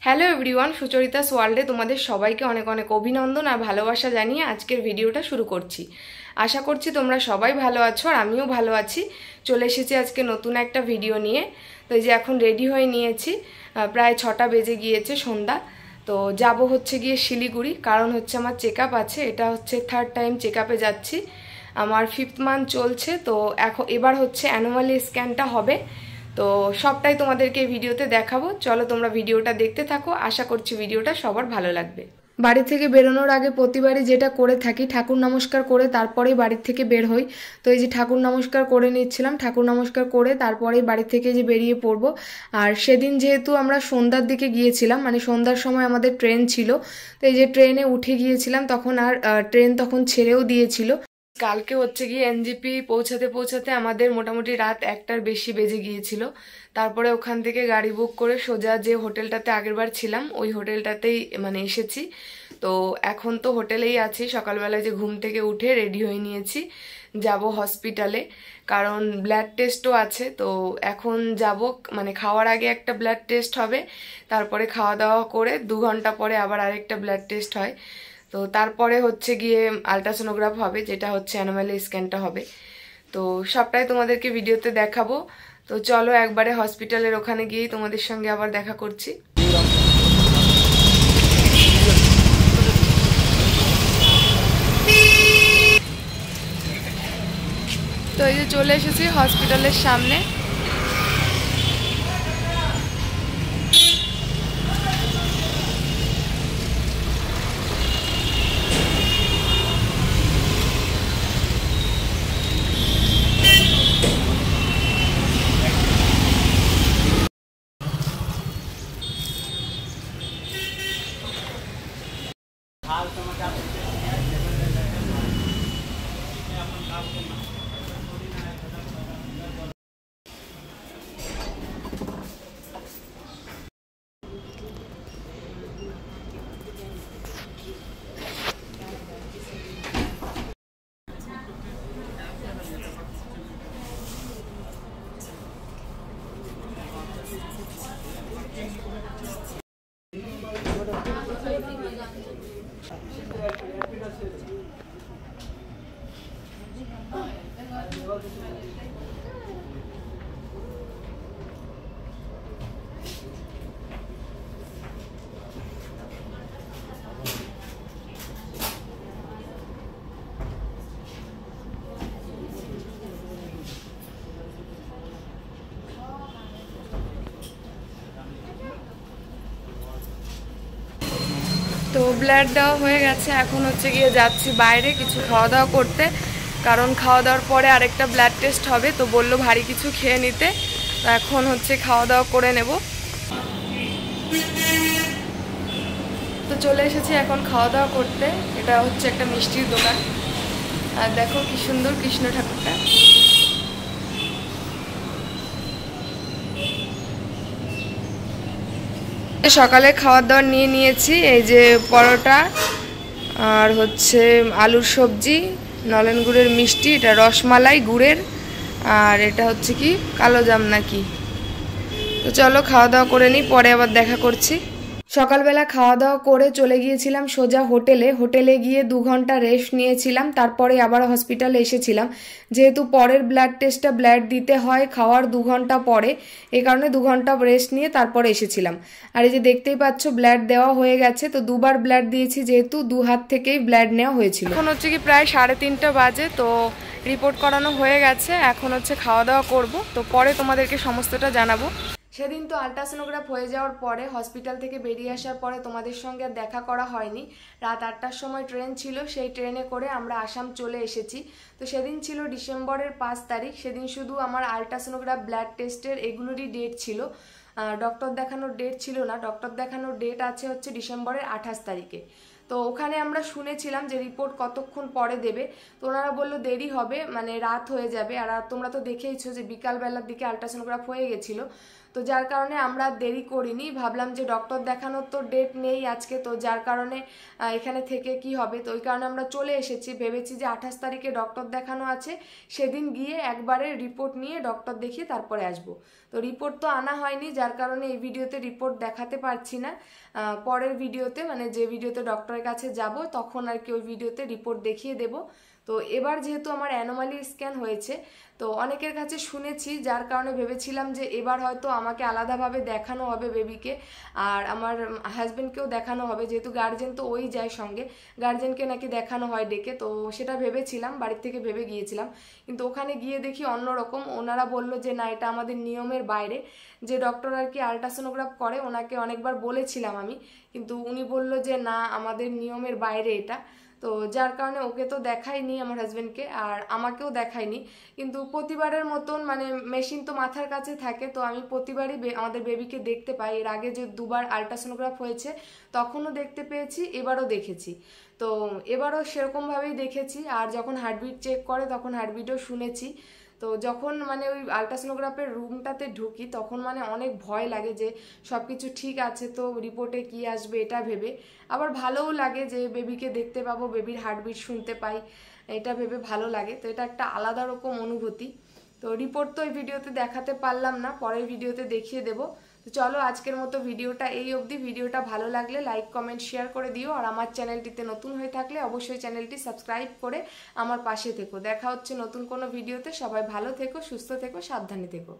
Hello everyone, Sucharitas ওয়ার্ল্ডে তোমাদের সবাইকে অনেক অনেক অভিনন্দন আর ভালোবাসা জানিয়ে আজকের ভিডিওটা শুরু করছি। আশা করছি তোমরা সবাই ভালো আছো আর আমিও ভালো আছি। চলে এসেছি আজকে নতুন একটা ভিডিও নিয়ে। তো এই যে এখন রেডি হয়ে নিয়েছি, প্রায় 6টা বেজে গিয়েছে সন্ধ্যা। তো যাব হচ্ছে গিয়ে শিলিগুড়ি, কারণ হচ্ছে আমার চেক আপ আছে। এটা হচ্ছে 3rd টাইম চেক আপে যাচ্ছি। আমার 5th মান্থ চলছে, তো এবার হচ্ছে অ্যানুয়ালি স্ক্যানটা হবে। তো সবটাই তোমাদেরকে এই ভিডিওতে দেখাবো। চলো তোমরা ভিডিওটা দেখতে থাকো, আশা করছি ভিডিওটা সবার ভালো লাগবে। বাড়ি থেকে বেরোনোর আগে প্রতিবারই যেটা করে থাকি, ঠাকুর নমস্কার করে তারপরেই বাড়ির থেকে বের হই। তো এই যে ঠাকুর নমস্কার করে নিচ্ছিলাম, ঠাকুর নমস্কার করে তারপরেই বাড়ি থেকে যে বেরিয়ে পড়বো। আর সেদিন যেহেতু আমরা সন্ধ্যার দিকে গিয়েছিলাম, মানে সন্ধ্যার সময় আমাদের ট্রেন ছিল, তো এই যে ট্রেনে উঠে গিয়েছিলাম তখন, আর ট্রেন তখন ছেড়েও দিয়েছিল। কালকে হচ্ছে গিয়ে এনজেপি পৌঁছাতে পৌঁছাতে আমাদের মোটামুটি রাত 1টার বেশি বেজে গিয়েছিল। তারপরে ওখান থেকে গাড়ি বুক করে সোজা যে হোটেলটাতে আগেরবার ছিলাম ওই হোটেলটাতেই মানে এসেছি। তো এখন তো হোটেলেই আছি। সকালবেলায় যে ঘুম থেকে উঠে রেডি হয়ে নিয়েছি, যাব হসপিটালে, কারণ ব্লাড টেস্টও আছে। তো এখন যাব, মানে খাওয়ার আগে একটা ব্লাড টেস্ট হবে, তারপরে খাওয়া দাওয়া করে 2 ঘন্টা পরে আবার আরেকটা ব্লাড টেস্ট হয়। তো তারপরে হচ্ছে গিয়ে আলট্রাসোনোগ্রাফ হবে, যেটা হচ্ছে অ্যানোমালি স্ক্যানটা হবে। তো সবটাই তোমাদেরকে ভিডিওতে দেখাবো। তো চলো একবারে হসপিটালের ওখানে গিয়েই তোমাদের সঙ্গে আবার দেখা করছি। তো এই যে চলে এসেছি হসপিটালের সামনে। তো ব্লাড দেওয়া হয়ে গেছে, এখন হচ্ছে গিয়ে যাচ্ছি বাইরে কিছু খাওয়া দাওয়া করতে, কারণ খাওয়া দাওয়ার পরে আরেকটা ব্লাড টেস্ট হবে। তো বললো ভারী কিছু খেয়ে নিতে, তো এখন হচ্ছে খাওয়া দাওয়া করে নেব। তো চলে এসেছি এখন খাওয়া দাওয়া করতে। এটা হচ্ছে একটা মিষ্টির দোকান, আর দেখো কি সুন্দর কৃষ্ণ ঠাকুরটা। সকালে খাওয়ার দাওয়ার নিয়ে নিয়েছি, এই যে পরোটা আর হচ্ছে আলুর সবজি, নলেন গুড়ের মিষ্টি, এটা রসমালাই গুড়ের, আর এটা হচ্ছে কি কালো জাম নাকি। তো চলো খাওয়া দাওয়া করে নিই, পরে আবার দেখা করছি। সকালবেলা খাওয়া দাওয়া করে চলে গিয়েছিলাম সোজা হোটেলে গিয়ে 2 ঘন্টা রেস্ট নিয়েছিলাম, তারপরে আবার হসপিটালে এসেছিলাম। যেহেতু পরের ব্লাড টেস্টটা ব্লাড দিতে হয় খাওয়ার 2 ঘন্টা পরে, এই কারণে 2 ঘন্টা রেস্ট নিয়ে তারপরে এসেছিলাম। আর এই যে দেখতেই পাচ্ছ ব্লাড দেওয়া হয়ে গেছে। তো 2বার ব্লাড দিয়েছি, যেহেতু 2 হাত থেকেই ব্লাড নেওয়া হয়েছিল। এখন হচ্ছে কি প্রায় 3:30 বাজে। তো রিপোর্ট করানো হয়ে গেছে, এখন হচ্ছে খাওয়া দাওয়া করব। তো পরে তোমাদেরকে সমস্তটা জানাবো। সেদিন তো আলট্রাসোনোগ্রাফ হয়ে যাওয়ার পরে হসপিটাল থেকে বেরিয়ে আসার পরে তোমাদের সঙ্গে আর দেখা করা হয়নি। রাত 8টার সময় ট্রেন ছিল, সেই ট্রেনে করে আমরা আসাম চলে এসেছি। তো সেদিন ছিল ডিসেম্বরের 5 তারিখ। সেদিন শুধু আমার আলট্রাসোনোগ্রাফ ব্লাড টেস্টের এগুলোরই ডেট ছিল, ডক্টর দেখানোর ডেট ছিল না। ডক্টর দেখানোর ডেট আছে হচ্ছে ডিসেম্বরের 28 তারিখে। তো ওখানে আমরা শুনেছিলাম যে রিপোর্ট কতক্ষণ পরে দেবে। তো ওনারা বললো দেরি হবে, মানে রাত হয়ে যাবে। আর তোমরা তো দেখেইছো যে বিকালবেলার দিকে আলট্রাসোনোগ্রাফ হয়ে গেছিলো। তো যার কারণে আমরা দেরি করিনি, ভাবলাম যে ডক্টর দেখানোর তো ডেট নেই আজকে, তো যার কারণে এখানে থেকে কি হবে, তো ওই কারণে আমরা চলে এসেছি। ভেবেছি যে 28 তারিখে ডক্টর দেখানো আছে, সেদিন গিয়ে একবারে রিপোর্ট নিয়ে ডক্টর দেখিয়ে তারপরে আসবো। তো রিপোর্ট তো আনা হয়নি, যার কারণে এই ভিডিওতে রিপোর্ট দেখাতে পারছি না। পরের ভিডিওতে, মানে যে ভিডিওতে ডক্টরের কাছে যাব তখন আর কি ওই ভিডিওতে রিপোর্ট দেখিয়ে দেব। তো এবার যেহেতু আমার অ্যানোমালি স্ক্যান হয়েছে, তো অনেকের কাছে শুনেছি, যার কারণে ভেবেছিলাম যে এবার হয়তো আমাকে আলাদাভাবে দেখানো হবে বেবিকে, আর আমার হাজব্যান্ডকেও দেখানো হবে, যেহেতু গার্জেন তো ওই যায় সঙ্গে, গার্জেনকে নাকি দেখানো হয় ডেকে। তো সেটা ভেবেছিলাম, বাড়ির থেকে ভেবে গিয়েছিলাম, কিন্তু ওখানে গিয়ে দেখি অন্যরকম। ওনারা বললো যে না, এটা আমাদের নিয়মের বাইরে। যে ডক্টর আর কি আলট্রাসোনোগ্রাফ করে, ওনাকে অনেকবার বলেছিলাম আমি, কিন্তু উনি বললো যে না, আমাদের নিয়মের বাইরে এটা। তো যার কারণে ওকে তো দেখায়নি, আমার হাজব্যান্ডকে, আর আমাকেও দেখায়নি। কিন্তু প্রতিবারের মতন, মানে মেশিন তো মাথার কাছে থাকে, তো আমি প্রতিবারই আমাদের বেবিকে দেখতে পাই। এর আগে যে দুবার আলট্রাসোনোগ্রাফ হয়েছে তখনও দেখতে পেয়েছি, এবারও দেখেছি। তো এবারও সেরকমভাবেই দেখেছি, আর যখন হার্টবিট চেক করে তখন হার্টবিটও শুনেছি। তো যখন মানে ওই আলট্রাসোনোগ্রাফের রুমটাতে ঢুকি তখন মানে অনেক ভয় লাগে যে সব কিছু ঠিক আছে তো রিপোর্টে কি আসবে এটা ভেবে, আবার ভালোও লাগে যে বেবিকে দেখতে পাবো, বেবির হার্টবিট শুনতে পাই, এটা ভেবে ভালো লাগে। তো এটা একটা আলাদা রকম অনুভূতি। তো রিপোর্ট তো এই ভিডিওতে দেখাতে পারলাম না, পরের ভিডিওতে দেখিয়ে দেবো। তো চলো আজকের মতো ভিডিওটা এই অবধি। ভিডিওটা ভালো লাগলে লাইক কমেন্ট শেয়ার করে দিও, আর আমার চ্যানেলটিতে নতুন হয়ে থাকলে অবশ্যই চ্যানেলটি সাবস্ক্রাইব করে আমার পাশে থেকো। দেখা হচ্ছে নতুন কোনো ভিডিওতে। সবাই ভালো থেকো, সুস্থ থেকো, সাবধানে থেকো।